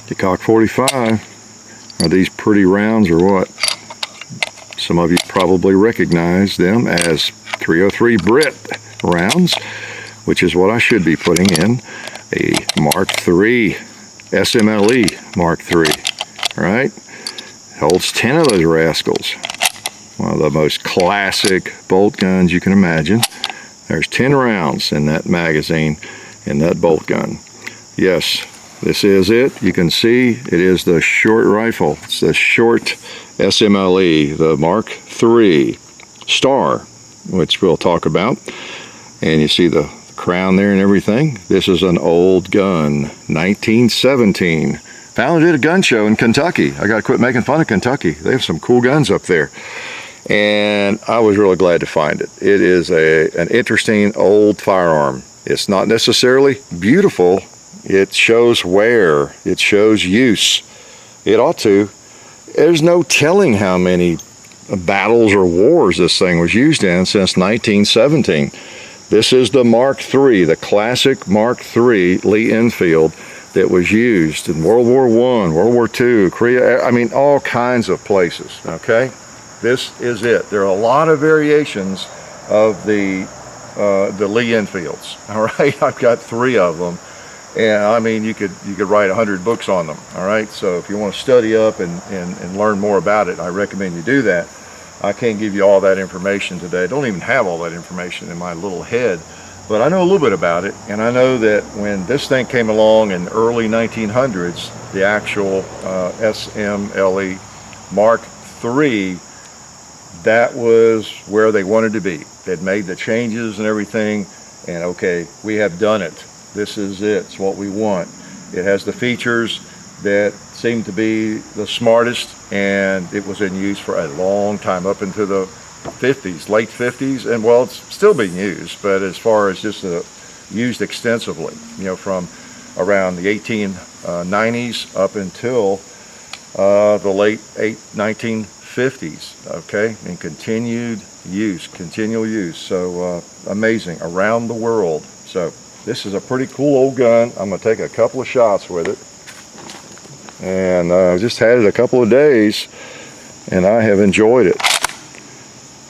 The Cock 45. Are these pretty rounds or what? Some of you probably recognize them as 303 Brit rounds, which is what I should be putting in a Mark III SMLE Mark III, right? Holds 10 of those rascals. One of the most classic bolt guns you can imagine. There's 10 rounds in that magazine, in that bolt gun. Yes, this is it. You can see it is the short rifle. It's the short SMLE, the Mark III Star, which we'll talk about. And you see the crown there and everything. This is an old gun, 1917. Found it at a gun show in Kentucky. I got to quit making fun of Kentucky. They have some cool guns up there. And I was really glad to find it. It is an interesting old firearm. It's not necessarily beautiful. It shows wear. It shows use. It ought to. There's no telling how many battles or wars this thing was used in since 1917. This is the Mark III, the classic Mark III Lee Enfield that was used in World War I, World War II, Korea, I mean, all kinds of places, okay? This is it. There are a lot of variations of the Lee Enfields, all right? I've got 3 of them. And I mean, you could write 100 books on them, all right? So if you want to study up and learn more about it, I recommend you do that. I can't give you all that information today. I don't even have all that information in my little head, but I know a little bit about it. And I know that when this thing came along in the early 1900s, the actual SMLE Mark III, that was where they wanted to be. They'd made the changes and everything, and okay, we have done it. This is it. It's what we want. It has the features that seem to be the smartest, and it was in use for a long time, up into the 50s, late 50s, and well, it's still being used, but as far as just used extensively, you know, from around the 1890s up until the late 1950s, okay, and continual use. So amazing around the world. So this is a pretty cool old gun. I'm going to take a couple of shots with it. And I just had it a couple of days, and I have enjoyed it.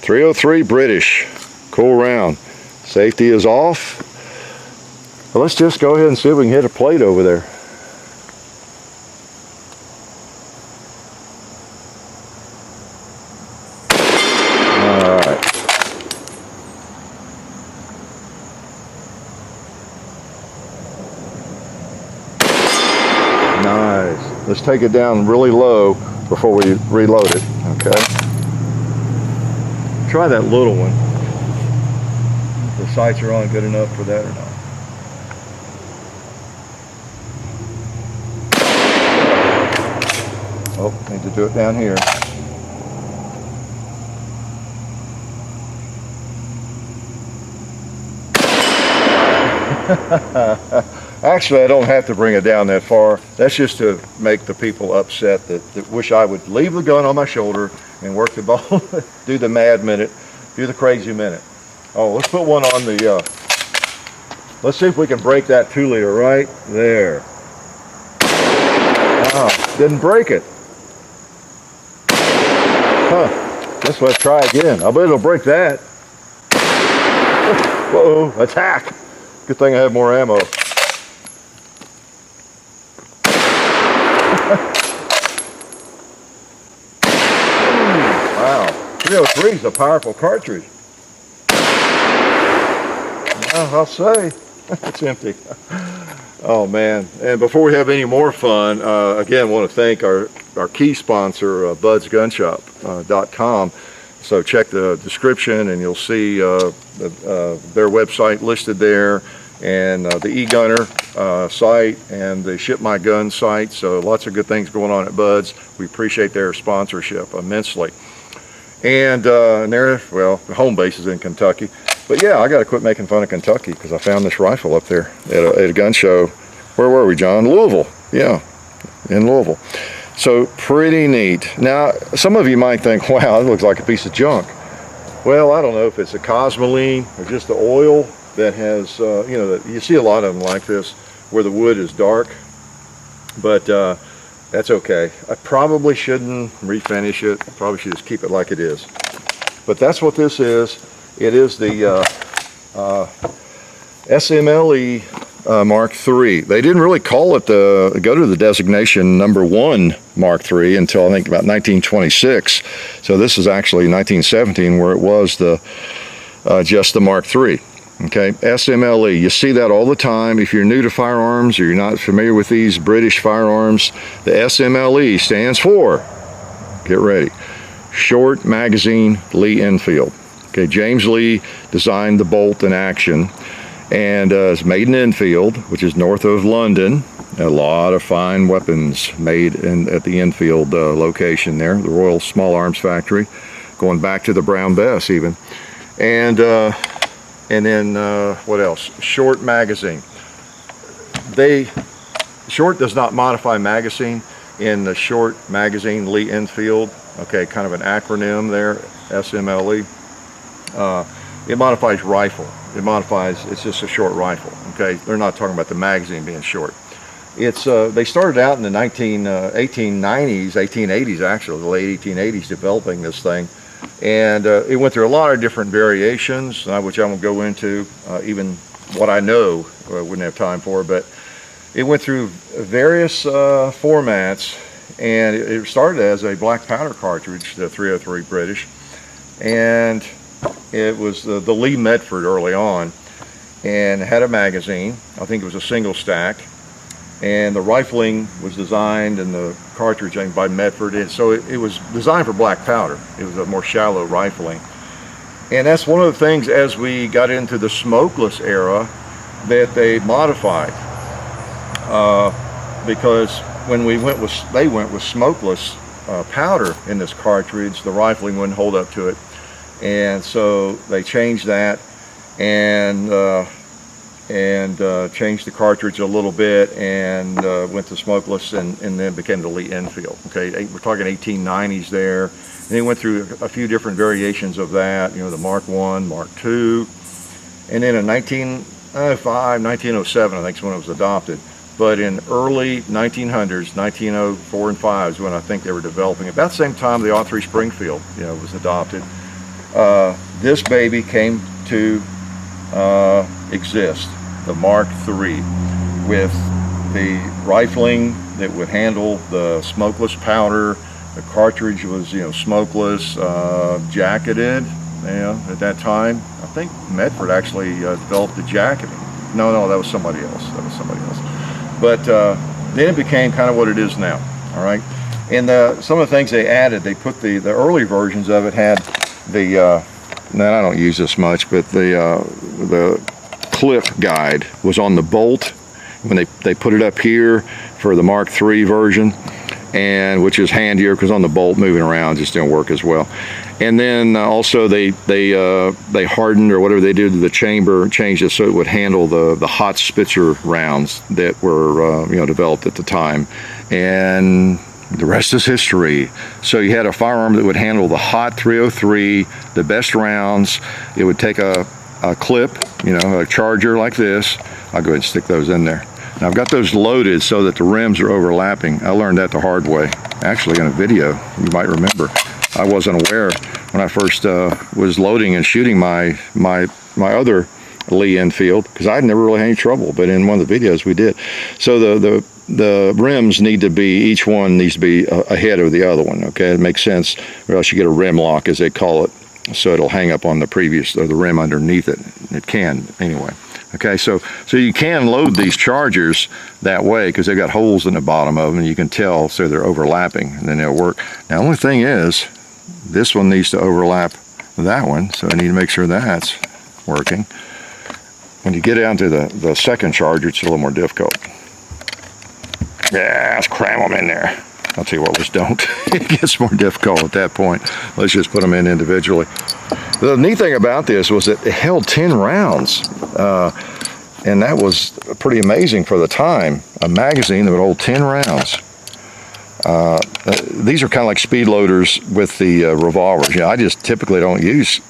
303 British. Cool round. Safety is off. Well, let's just go ahead and see if we can hit a plate over there. Nice. Let's take it down really low before we reload it, okay? Try that little one. The sights are on good enough for that or not. Oh, need to do it down here. Actually, I don't have to bring it down that far. That's just to make the people upset that wish I would leave the gun on my shoulder and work the ball, do the mad minute, do the crazy minute. Oh, let's put one on the, let's see if we can break that 2-liter right there. Oh, didn't break it. Huh, guess let's try again. I bet it'll break that. Whoa, attack. Good thing I have more ammo. Wow, 303 is a powerful cartridge. I'll say, it's empty. Oh man, and before we have any more fun, again, I want to thank our key sponsor, budsgunshop.com. So check the description and you'll see their website listed there, and the e-gunner site and the Ship My Gun site. So lots of good things going on at Buds. We appreciate their sponsorship immensely. And there, well, the home base is in Kentucky. But yeah, I got to quit making fun of Kentucky because I found this rifle up there at a gun show. Where were we, John? Louisville. Yeah, in Louisville. So pretty neat. Now, some of you might think, wow, it looks like a piece of junk. Well, I don't know if it's a cosmoline or just the oil that has, you know, you see a lot of them like this where the wood is dark. but that's okay. I probably shouldn't refinish it. Probably should just keep it like it is. But that's what this is. It is the SMLE Mark III. They didn't really call it go to the designation #1 Mark III until I think about 1926. So this is actually 1917 where it was just the Mark III. Okay, SMLE, you see that all the time. If you're new to firearms or you're not familiar with these British firearms, the SMLE stands for, get ready, Short Magazine Lee Enfield. Okay, James Lee designed the bolt in action, and it's made in Enfield, which is north of London. A lot of fine weapons made at the Enfield location there, the Royal Small Arms Factory, going back to the Brown Bess even. And then what else? Short Magazine. Short does not modify magazine in the Short Magazine Lee Enfield. Okay, kind of an acronym there, SMLE. It modifies rifle. It's just a short rifle. Okay, they're not talking about the magazine being short. They started out in the 1890s, 1880s actually, the late 1880s, developing this thing. And it went through a lot of different variations, which I won't go into, even what I know, I wouldn't have time for, but it went through various formats, and it started as a black powder cartridge, the 303 British, and it was the Lee Medford early on, and had a magazine. I think it was a single stack, and the rifling was designed and the cartridge by Medford, and so it was designed for black powder. It was a more shallow rifling, and that's one of the things as we got into the smokeless era that they modified, because when they went with smokeless powder in this cartridge, the rifling wouldn't hold up to it, and so they changed that and changed the cartridge a little bit and went to smokeless, and then became the Lee Enfield. Okay, we're talking 1890s there. And they went through a few different variations of that, the Mark I, Mark II, and then in 1905, 1907, I think is when it was adopted. But in early 1900s, 1904 and 5 is when I think they were developing. About the same time the .03 Springfield, was adopted. This baby came to exist, the Mark III, with the rifling that would handle the smokeless powder. The cartridge was, smokeless, jacketed. At that time, I think Medford actually developed the jacketing. No, that was somebody else. But then it became kind of what it is now. All right, and some of the things they added, they put the early versions of it had the. Now I don't use this much, but the clip guide was on the bolt when they put it up here for the Mark III version, and which is handier because on the bolt moving around just didn't work as well. And then also they hardened or whatever they did to the chamber, changed it so it would handle the hot Spitzer rounds that were developed at the time, and the rest is history. So you had a firearm that would handle the hot 303, the best rounds. It would take a clip, a charger like this. I'll go ahead and stick those in there. Now I've got those loaded so that the rims are overlapping. I learned that the hard way, actually in a video, you might remember. I wasn't aware when I first was loading and shooting my other Lee Enfield, because I'd never really had any trouble, but in one of the videos we did. So the rims need to be, each one needs to be ahead of the other one, okay? It makes sense, or else you get a rim lock, as they call it, so it'll hang up on the previous, or the rim underneath it. It can, anyway. Okay, so you can load these chargers that way, because they've got holes in the bottom of them, and you can tell, so they're overlapping, and then they'll work. Now, the only thing is, this one needs to overlap that one, so I need to make sure that's working. When you get down to the second charger, it's a little more difficult. Yeah, let's cram them in there. I'll tell you what, let's don't. It gets more difficult at that point. Let's just put them in individually. The neat thing about this was that it held 10 rounds. And that was pretty amazing for the time. A magazine that would hold 10 rounds. These are kind of like speed loaders with the revolvers. I just typically don't use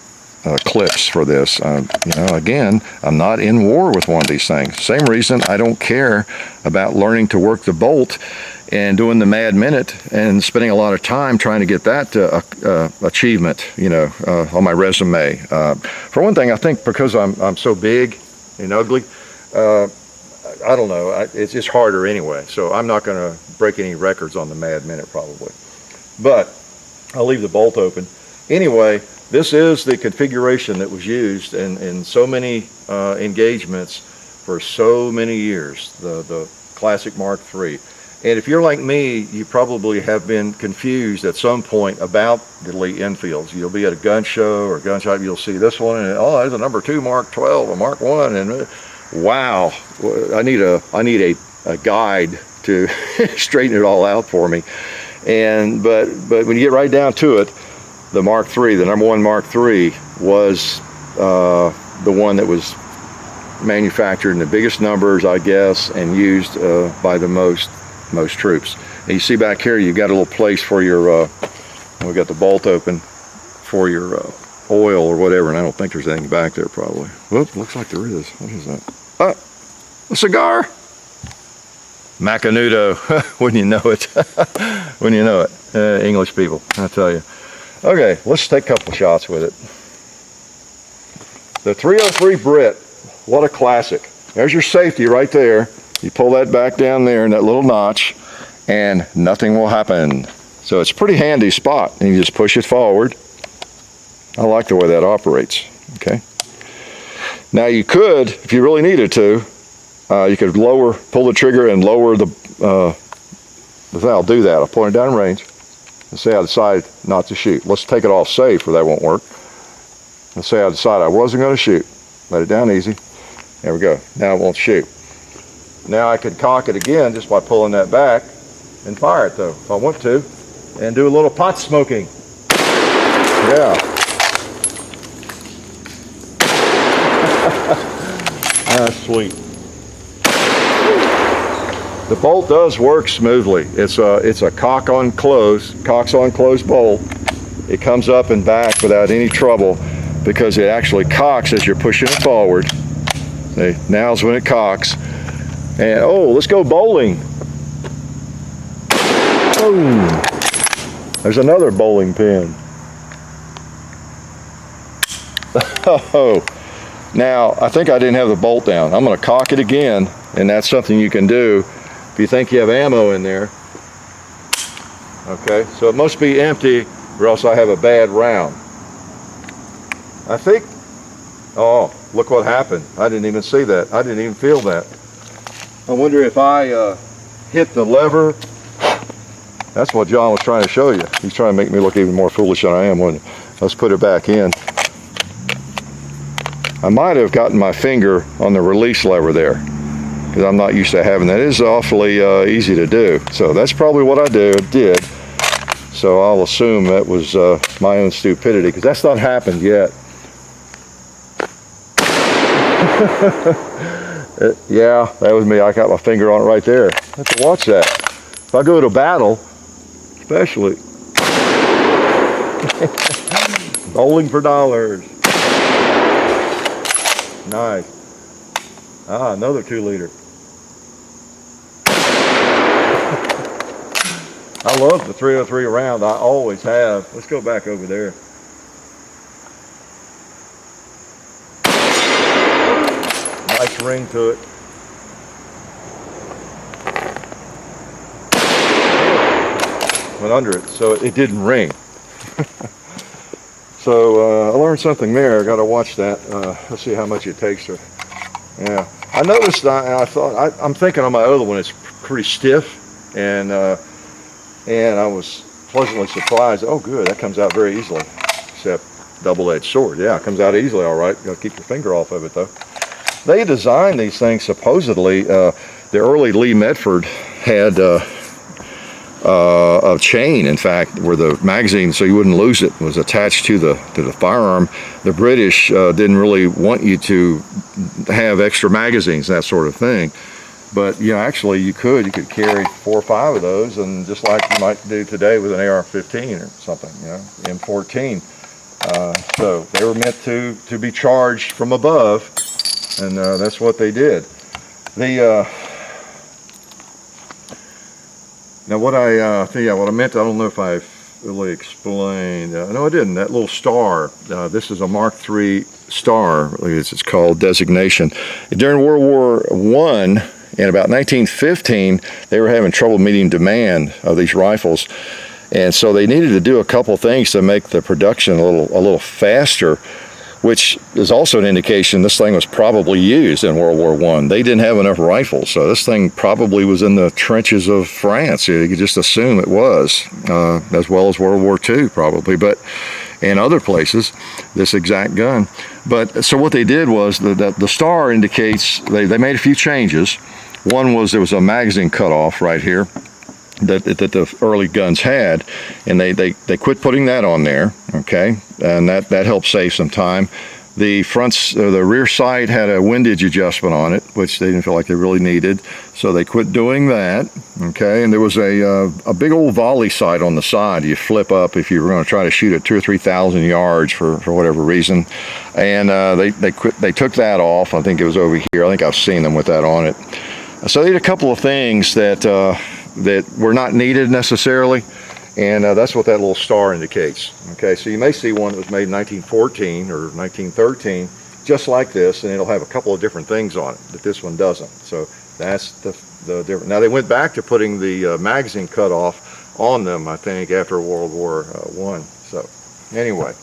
clips for this. You know, again, I'm not in war with one of these things. Same reason I don't care about learning to work the bolt and doing the mad minute and spending a lot of time trying to get that achievement, you know, on my resume. For one thing, I think because I'm so big and ugly, I don't know, it's just harder anyway. So I'm not going to break any records on the mad minute probably. But I'll leave the bolt open. Anyway, this is the configuration that was used in so many engagements for so many years, the classic Mark III. And if you're like me, you probably have been confused at some point about the Lee Enfields. You'll be at a gun show or gun shop, you'll see this one, and oh, there's a number 2 Mark 12, a Mark I, and wow, I need a guide to straighten it all out for me. And but when you get right down to it, the Mark III, the number 1 Mark III, was the one that was manufactured in the biggest numbers, I guess, and used by the most troops. And you see back here, you've got a little place for your, we got the bolt open for your oil or whatever, and I don't think there's anything back there probably. Whoop, looks like there is. What is that? A cigar. Macanudo, wouldn't you know it? Wouldn't you know it? English people, I tell you. Okay, let's take a couple shots with it. The 303 Brit, what a classic. There's your safety right there. You pull that back down there in that little notch and nothing will happen. So it's a pretty handy spot, and you just push it forward. I like the way that operates, okay? Now you could, if you really needed to, you could pull the trigger and lower I'll do that. I'll point it down range and say I decide not to shoot. Let's take it off safe, or that won't work. Let's say I decide I wasn't going to shoot. Let it down easy. There we go. Now it won't shoot. Now I could cock it again just by pulling that back and fire it though, if I want to, and do a little pot smoking. Yeah. That's sweet. The bolt does work smoothly. It's a cock on close bolt. It comes up and back without any trouble because it actually cocks as you're pushing it forward. See, now's when it cocks. And oh, let's go bowling. Boom. There's another bowling pin. Oh. Now, I think I didn't have the bolt down. I'm going to cock it again, and that's something you can do if you think you have ammo in there. Okay, so it must be empty, or else I have a bad round. I think, oh, look what happened. I didn't even see that. I didn't even feel that. I wonder if I hit the lever. That's what John was trying to show you. He's trying to make me look even more foolish than I am. Let's put it back in. I might have gotten my finger on the release lever there because I'm not used to having that. It is awfully easy to do. So that's probably what I did. So I'll assume that was my own stupidity because that's not happened yet. Yeah, that was me. I got my finger on it right there. I have to watch that. If I go to battle, especially. Bowling for dollars. Nice. Ah, another 2-liter. I love the 303 round. I always have. Let's go back over there. Nice ring to it. Went under it, so it didn't ring. So I learned something there. I got to watch that. Let's see how much it takes to. Yeah, I noticed. I thought I'm thinking on my other one it's pretty stiff, and I was pleasantly surprised. Oh, good, that comes out very easily. Except double-edged sword. Yeah, it comes out easily. All right, got to keep your finger off of it though. They designed these things supposedly. The early Lee Metford had a chain, in fact, where the magazine, so you wouldn't lose it, was attached to the firearm. The British didn't really want you to have extra magazines, that sort of thing. But you know, actually, you could carry 4 or 5 of those, and just like you might do today with an AR-15 or something, you know, M14. So they were meant to be charged from above, and that's what they did. Now what I what I meant, I don't know if I really explained. No, I didn't. That little star. This is a Mark III star, as it's called, designation. During World War I, in about 1915, they were having trouble meeting demand of these rifles, and so they needed to do a couple things to make the production a little faster, which is also an indication this thing was probably used in World War I. They didn't have enough rifles, so this thing probably was in the trenches of France. You could just assume it was, as well as World War II probably, but in other places, this exact gun. But so what they did was, the star indicates, they made a few changes. One was there was a magazine cutoff right here that the early guns had, and they quit putting that on there, okay, and that helped save some time. The rear sight had a windage adjustment on it, which they didn't feel like they really needed, so they quit doing that, okay. And there was a big old volley sight on the side you flip up if you were going to try to shoot at 2,000 or 3,000 yards for whatever reason, and they took that off. I think it was over here. I think I've seen them with that on it. So they did a couple of things that were not needed necessarily, and that's what that little star indicates. Okay, so you may see one that was made in 1914 or 1913, just like this, and it'll have a couple of different things on it that this one doesn't. So that's the difference. Now they went back to putting the magazine cutoff on them, I think, after World War I. So anyway,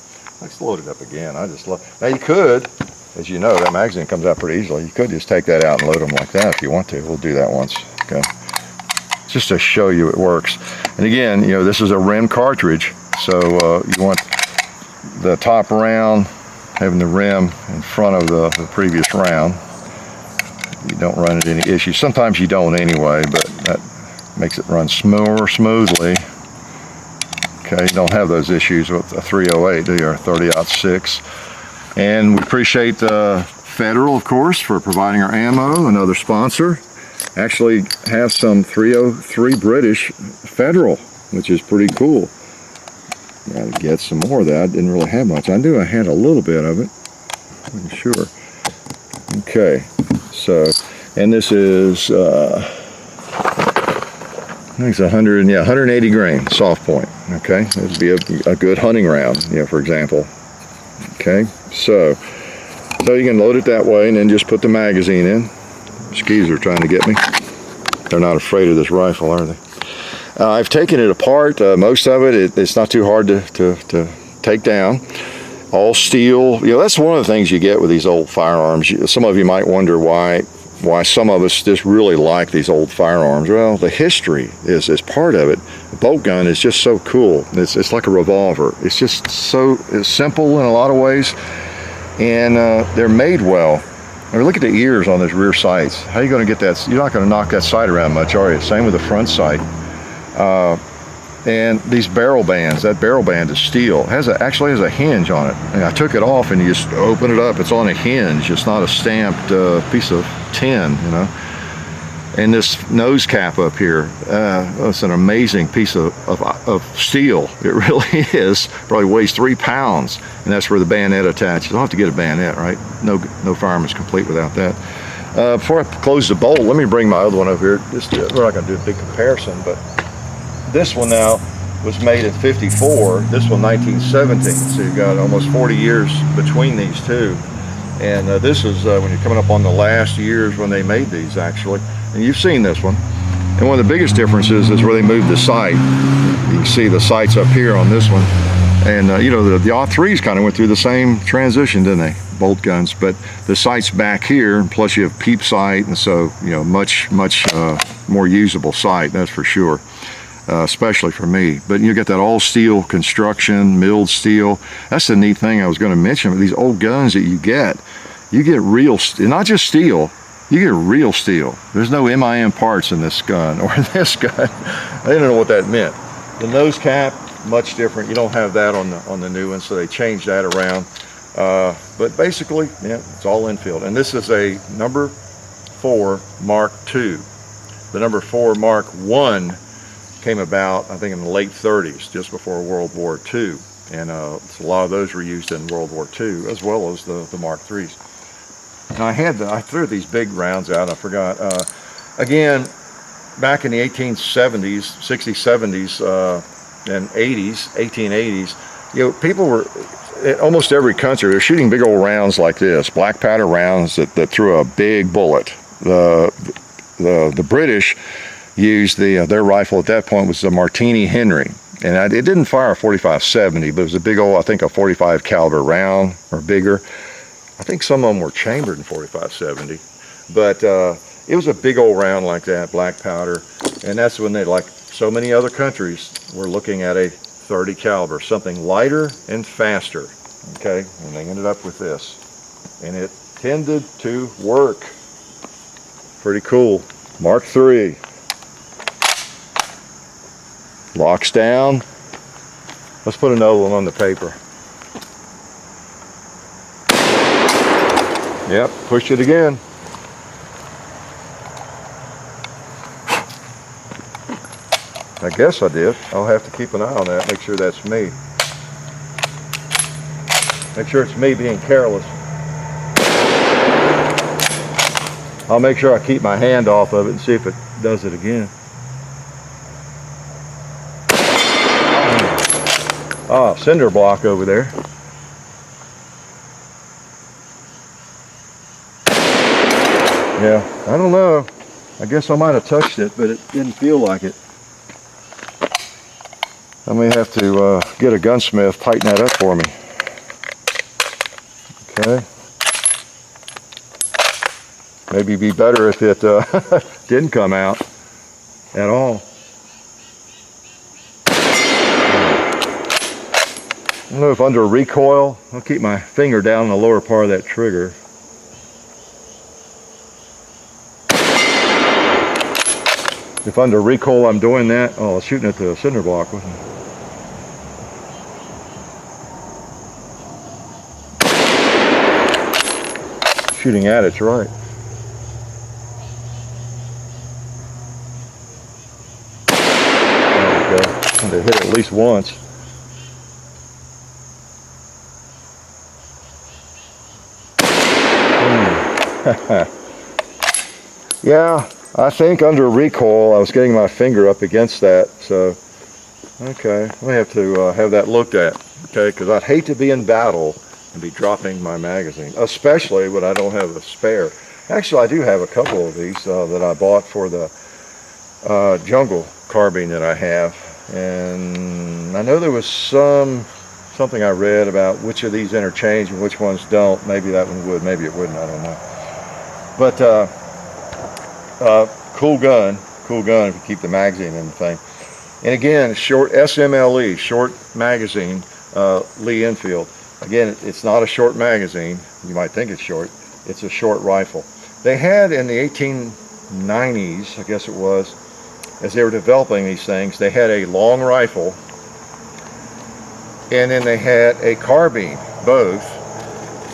let's load it up again. I just love. Now you could, as you know, that magazine comes out pretty easily. You could just take that out and load them like that if you want to. We'll do that once. Okay. Just to show you it works. And again, you know, this is a rim cartridge, so you want the top round having the rim in front of the previous round. You don't run into any issues. Sometimes you don't anyway, but that makes it run more smoothly. Okay, you don't have those issues with a 308, do you, or 30-06. And we appreciate Federal, of course, for providing our ammo, another sponsor. Actually have some 303 British Federal, which is pretty cool. Gotta get some more of that. I didn't really have much. I knew I had a little bit of it. I'm sure. Okay, so, and this is I think it's 180 grain soft point. Okay, this would be a good hunting round, you know, for example. Okay, so you can load it that way and then just put the magazine in. Skis are trying to get me. They're not afraid of this rifle, are they? I've taken it apart. Most of it's not too hard to take down. All steel. You know, that's one of the things you get with these old firearms. Some of you might wonder why some of us just really like these old firearms. Well, the history is part of it. The bolt gun is just so cool. It's like a revolver. It's just it's simple in a lot of ways, and they're made well. I mean, look at the ears on those rear sights. How are you going to get that? You're not going to knock that sight around much, are you? Same with the front sight. And these barrel bands, that barrel band is steel. It actually has a hinge on it. And I took it off and you just open it up. It's on a hinge. It's not a stamped piece of tin, you know. And this nose cap up here, it's an amazing piece of steel. It really is. Probably weighs 3 pounds, and that's where the bayonet attaches. I'll have to get a bayonet, right? No firearm is complete without that. Before I close the bolt, let me bring my other one over here. We're not going to do a big comparison, but this one now was made in '54. This one 1917. So you've got almost 40 years between these two. And this is when you're coming up on the last years when they made these, actually. And you've seen this one. And one of the biggest differences is where they moved the sight. You can see the sights up here on this one. And you know, the AW3s kind of went through the same transition, didn't they? Bolt guns. But the sight's back here, plus you have peep sight, and so, you know, much more usable sight, that's for sure. Especially for me. But you get that all steel construction, milled steel. That's the neat thing I was going to mention. With these old guns that you get real, not just steel, you get real steel. There's no MIM parts in this gun or in this gun. I didn't know what that meant. The nose cap, much different. You don't have that on the new one, so they changed that around. But basically, yeah, it's all Enfield. And this is a number 4 Mark II. The number 4 Mark I came about, I think, in the late 30s, just before World War II. And a lot of those were used in World War II, as well as the Mark IIIs. Now I threw these big rounds out, I forgot. Again, back in the 1870s, 60s, 70s, and 80s, 1880s, you know, people were, in almost every country, they're shooting big old rounds like this, black powder rounds that threw a big bullet. The British used their rifle at that point was the Martini Henry. And it didn't fire a 45-70, but it was a big old, I think, a 45 caliber round or bigger. I think some of them were chambered in 45-70, but it was a big old round like that, black powder, and that's when they, like so many other countries, were looking at a 30 caliber, something lighter and faster. Okay, and they ended up with this, and it tended to work. Pretty cool. Mark III. Locks down. Let's put another one on the paper. Yep, push it again. I guess I did. I'll have to keep an eye on that, make sure that's me. Make sure it's me being careless. I'll make sure I keep my hand off of it and see if it does it again. Ah, cinder block over there. Yeah, I don't know. I guess I might have touched it, but it didn't feel like it. I may have to get a gunsmith, tighten that up for me. Okay. Maybe it'd be better if it didn't come out at all. I don't know if under recoil, I'll keep my finger down in the lower part of that trigger. If under recoil I'm doing that, oh, I was shooting at the cinder block, wasn't it? Shooting at it's right. There we go. I'm going to hit it at least once. Yeah, I think under recoil I was getting my finger up against that, so okay, I may have to have that looked at, okay, because I'd hate to be in battle and be dropping my magazine, especially when I don't have a spare. Actually, I do have a couple of these that I bought for the jungle carbine that I have, and I know there was something I read about which of these interchange and which ones don't. Maybe that one would, maybe it wouldn't, I don't know. But cool gun if you keep the magazine in the thing. And again, short SMLE, short magazine, Lee Enfield. Again, it's not a short magazine. You might think it's short. It's a short rifle. They had in the 1890s, I guess it was, as they were developing these things, they had a long rifle, and then they had a carbine, both,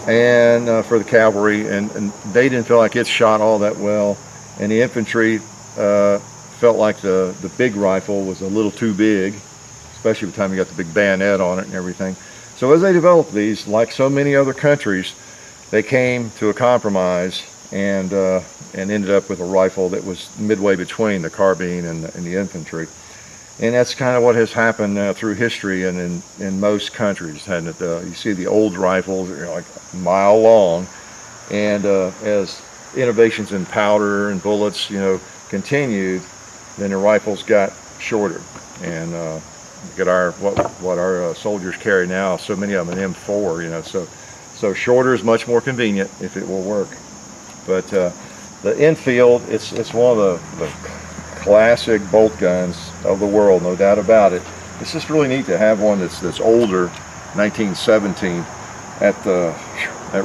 and for the cavalry, and they didn't feel like it shot all that well, and the infantry felt like the big rifle was a little too big, especially by the time you got the big bayonet on it and everything. So as they developed these, like so many other countries, they came to a compromise and ended up with a rifle that was midway between the carbine and the infantry. And that's kind of what has happened through history and in most countries, hasn't it? You see the old rifles, they're like a mile long, and as innovations in powder and bullets, you know, continued, then the rifles got shorter. And look at what our soldiers carry now. So many of them an M4, you know. So shorter is much more convenient if it will work. But the Enfield, it's one of the classic bolt guns of the world, no doubt about it. It's just really neat to have one that's older, 1917. That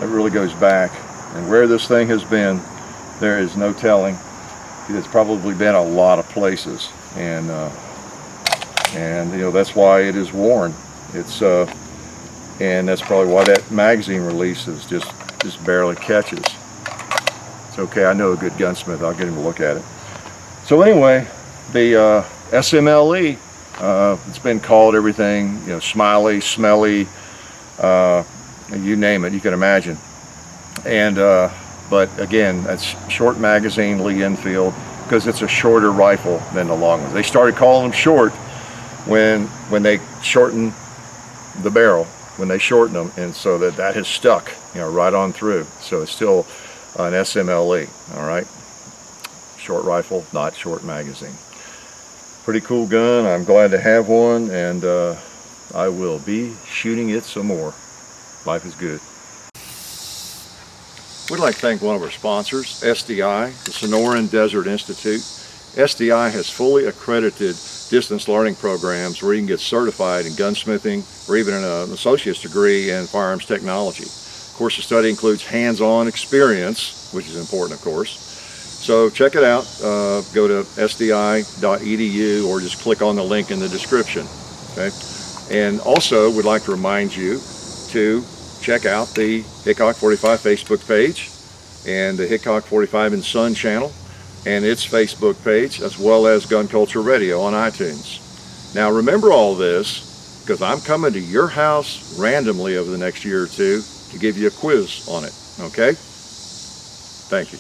really goes back. And where this thing has been, there is no telling. It's probably been a lot of places, and you know, that's why it is worn. It's and that's probably why that magazine release is just barely catches. It's okay. I know a good gunsmith. I'll get him to look at it. So anyway, the SMLE, It's been called everything, you know, smiley, smelly, you name it, you can imagine. And but again, that's short magazine Lee Enfield, because it's a shorter rifle than the long ones. They started calling them short when they shortened the barrel, when they shortened them, and so that has stuck, you know, right on through. So it's still an SMLE, all right? Short rifle, not short magazine. Pretty cool gun. I'm glad to have one, and I will be shooting it some more. Life is good. We'd like to thank one of our sponsors, SDI, the Sonoran Desert Institute. SDI has fully accredited distance learning programs where you can get certified in gunsmithing or even an associate's degree in firearms technology. Of course, the study includes hands-on experience, which is important, of course. So check it out. Go to sdi.edu or just click on the link in the description. Okay? And also, we'd like to remind you to check out the Hickok 45 Facebook page and the Hickok 45 and Son channel and its Facebook page, as well as Gun Culture Radio on iTunes. Now remember all this, because I'm coming to your house randomly over the next year or two to give you a quiz on it, okay? Thank you.